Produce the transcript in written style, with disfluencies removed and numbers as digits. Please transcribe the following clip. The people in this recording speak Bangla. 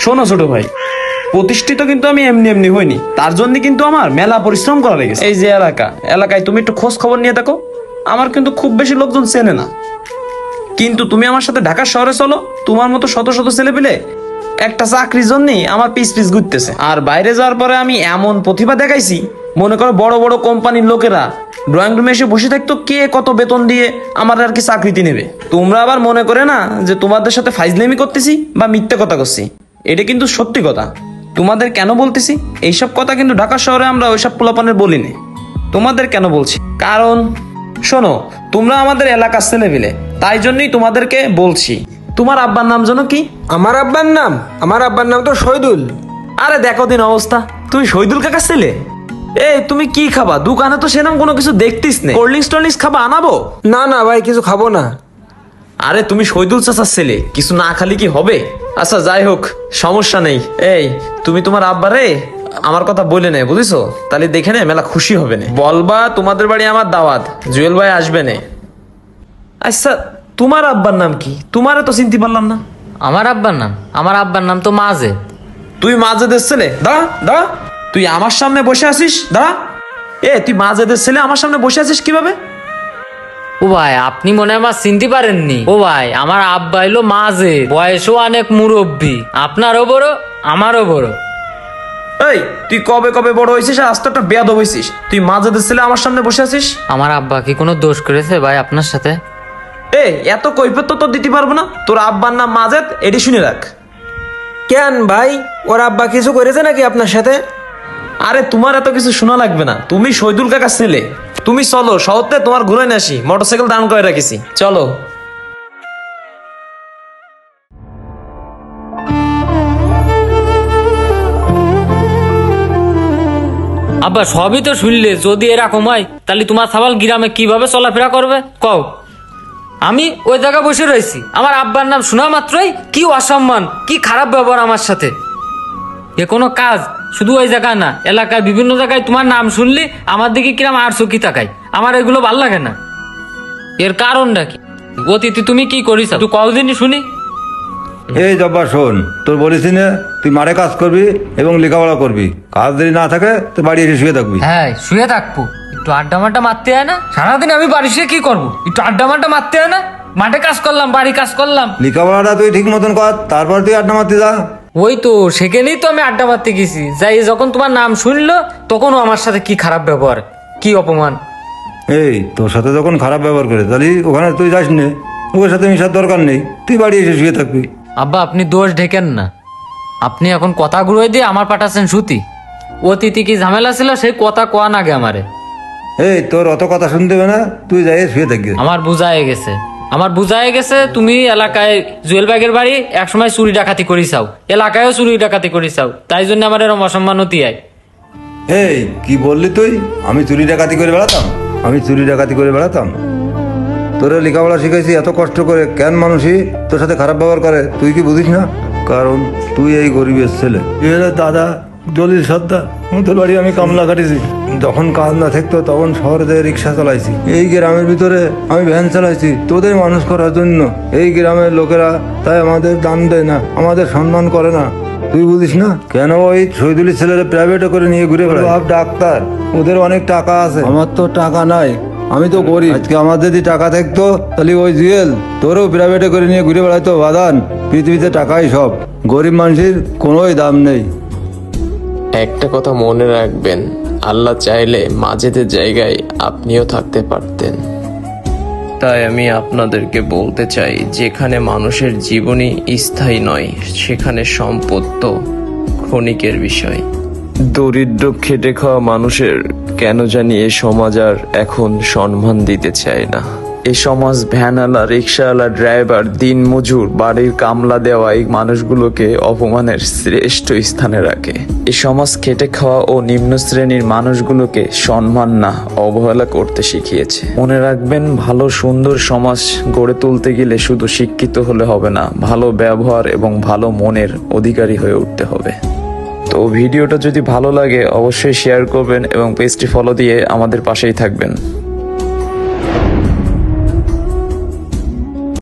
শোনো ছোট ভাই, প্রতিষ্ঠিত কিন্তু আমি এমনি এমনি হইনি, তার জন্য কিন্তু আমার মেলা পরিশ্রম করা লেগেছে। এই যে এলাকায় তুমি একটু খোঁজ খবর নিয়ে দেখো, আমার কিন্তু খুব বেশি লোকজন চেনে না, কিন্তু তুমি আমার সাথে ঢাকা শহরে চলো, তোমার মতো শত শত ছেলে পেলে একটা চাকরির জন্যই আমার পিস পিস ঘুরতেছে। আর বাইরে যাওয়ার পরে আমি এমন প্রতিভা দেখাইছি, মনে করো বড় বড় কোম্পানির লোকেরা ড্রয়িং রুমে এসে বসে থাকতো কে কত বেতন দিয়ে আমার আর কি চাকরিতে নেবে। তোমরা আবার মনে করে না যে তোমাদের সাথে ফাইজলামি করতেছি বা মিথ্যে কথা করছি, এটা কিন্তু সত্যি কথা। তোমাদের কেন বলতেছি এইসব কথা, কিন্তু ঢাকা শহরে আমরা ওইসব পোলাপানের বলিনি। তোমাদের কেন বলছি, কারণ শোনো, তোমরা আমাদের এলাকার ছেলেপিলে, তাই জন্যই তোমাদেরকে বলছি। তোমার আব্বার নাম জানো কি? আমার আব্বার নাম তো শহীদুল। আরে দেখো দিন অবস্থা, তুমি শহীদুল কাকার ছেলে? এই তুমি কি খাবা? দোকানে তো সেরকম কোনো কিছু দেখতিস না। কোল্ড ড্রিঙ্কস টোল্ড ড্রিঙ্কস খাবা? আনাবো? না ভাই, কিছু খাবো না। আরে তুমি শহীদুল চাচার ছেলে, কিছু না খালি কি হবে? আচ্ছা যাই হোক, সমস্যা নেই। এই তুমি তোমার আব্বারে আমার কথা বলে নে, বুঝিছো? তাহলে দেখে নে, মেলা খুশি হবে না। বলবা তোমাদের বাড়ি আমার দাওয়াত, জুয়েল ভাই আসবে না। আচ্ছা তোমার আব্বার নাম কি? তোমারে তো চিনতে পারলাম না। আমার আব্বার নাম তো মাজে। তুই মাজেদের ছেলে? দাঁড়া দাঁড়া, তুই আমার সামনে বসে আছিস? দাঁড়া, তুই মাজেদের ছেলে আমার সামনে বসে আছিস কিভাবে? ও ভাই, আপনি মনে হয় আমার চিনতে পারেননি। ও ভাই, আমার আব্বা এলো মাজে, বয়সও অনেক মুরব্বী, আপনারও বড় আমারও বড়। এই তুই কবে কবে বড় হয়েছিস আর আস্তে একটা বেয়াদব হয়েছিস? তুই মাজেদের ছেলে আমার সামনে বসে আছিস? আমার আব্বা কি কোনো দোষ করেছে ভাই আপনার সাথে? এত কৈফিয়ত তো তোর দিতে পারবো না। তোর আব্বার নাম মাজেদ, এটি শুনে রাখ। কেন ভাই, ওর আব্বা কিছু করেছে নাকি আপনার সাথে? আরে তোমার এত কিছু শোনা লাগবে না, তুমি শহীদুল কাকার ছেলে। তুমি চলো শহরতে, তোমার ঘুরে নিয়ে আসি, মোটরসাইকেল দান করে রাখিছি, চলো। আব্বা সবই তো শুনলে, যদি এরকম হয় তাহলে তোমার সাবাল গ্রামে কিভাবে চলাফেরা করবে কও? আমি ওই জায়গায় বসে রয়েছি, আমার আব্বার নাম শোনা মাত্রই কি অসম্মান, কি খারাপ ব্যবহার আমার সাথে। এ কোনো কাজ? শুধু ওই জায়গা না, এলাকায় বিভিন্ন জায়গায় তোমার নাম শুনলি আমার দিকে কিরাম আর চোখি তাকাই। আমার এগুলো ভাল লাগে না। এর কারণটা কি? অতীতে তুমি কি করিস তুই কতদিনই শুনি। এই জব্বার শোন, তোর বলেছি না তুই মাঠে কাজ করবি এবং লেখাপড়া করবি, কাজ যদি না থাকে তো বাড়ি এসে শুয়ে থাকবি। হ্যাঁ শুয়ে থাকবো, একটু আড্ডা মাড্ডা মারতে হয় না? সারাদিন আমি বাড়ি শুয়ে কি করবো? একটু আড্ডা মাড্ডা মারতে হয় না? মাঠে কাজ করলাম, বাড়ি কাজ করলাম। লেখাপড়াটা তুই ঠিক মতন কর, তারপর তুই আড্ডা মারতে যা। ওই তো সেখানেই তো আমি আড্ডা মারতে গেছি, যাই যখন তোমার নাম শুনলো তখনও আমার সাথে কি খারাপ ব্যবহার, কি অপমান। এই তোর সাথে যখন খারাপ ব্যবহার করে তাহলে ওখানে তুই যাস নে, ওর সাথে মিশার দরকার নেই, তুই বাড়ি এসে শুয়ে থাকবি। আব্বা আপনি দোষ ঢেকেন না, আপনি এখন কথা ঘুরোয় দিয়ে আমার পাঠাচ্ছেন সুতি। অতীতে কি ঝামেলা ছিল সেই কথা কোয়ান আগে আমারে। এই তোর অত কথা শুনতে হবে না, তুই যাই শুয়ে থাকবি। আমার বুঝায় গেছে তুমি এলাকায় জুয়েল ব্যাগের বাড়ি একসময় চুরি ডাকাতি করি চাও, এলাকায়ও চুরি ডাকাতি করি চাও, তাই জন্য আমার এরকম অসম্মান হতে হয়। এই কি বললি তুই? আমি চুরি ডাকাতি করে বেড়াতাম? তোরা লেখাপড়া শিখাইছি এত কষ্ট করে, কেন মানুষই তোর সাথে খারাপ ব্যবহার করে তুই কি বুঝিস না? কারণ তুই এই গরিবের ছেলে। দাদা দলিল সর্দার, তোর বাড়ি আমি কামলা কাটিছি, যখন কাজ না থাকতো তখন শহরে যেয়ে রিক্সা চালাইছি, এই গ্রামের ভিতরে আমি ভ্যান চালাইছি তোদের মানুষ করার জন্য। এই গ্রামের লোকেরা তাই আমাদের দান দেয় না, আমাদের সম্মান করে না, তুই বুঝিস না? কেন ওই শহীদুলের ছেলেরা প্রাইভেটে করে নিয়ে ঘুরে বেড়ায়, বাপ ডাক্তার, ওদের অনেক টাকা আছে, আমার তো টাকা নাই, আমি তো গরিব। আজকে আমার যদি টাকা থাকতো তাহলে ওই জুয়েল তোরও প্রাইভেটে করে নিয়ে ঘুরে বেড়াইতো। বাদান, পৃথিবীতে টাকাই সব, গরিব মানুষের কোনোই দাম নেই। একটা কথা মনে রাখবেন, আল্লাহ চাইলে মাজেদের জায়গায় আপনিও থাকতে পারতেন। তাই আমি আপনাদেরকে বলতে চাই, যেখানে মানুষের জীবনই স্থায়ী নয় সেখানে সম্পদ তো ক্ষণিকের বিষয়। দরিদ্র খেটে খাওয়া মানুষের কেন জানি এ সমাজ আর এখন সম্মান দিতে চায় না। এই সমাজ ভ্যানওয়ালা, রিক্সাওয়ালা, ড্রাইভার, দিন মজুর, বাড়ির কামলা দেওয়া এই মানুষগুলোকে অপমানের শ্রেষ্ঠ স্থানে রাখে। এই সমাজ খেটে খাওয়া ও নিম্ন শ্রেণীর মানুষগুলোকে সম্মান না অবহেলা করতে শিখিয়েছে। মনে রাখবেন, ভালো সুন্দর সমাজ গড়ে তুলতে গেলে শুধু শিক্ষিত হলে হবে না, ভালো ব্যবহার এবং ভালো মনের অধিকারী হয়ে উঠতে হবে। তো ভিডিওটা যদি ভালো লাগে অবশ্যই শেয়ার করবেন এবং পেজটি ফলো দিয়ে আমাদের পাশেই থাকবেন।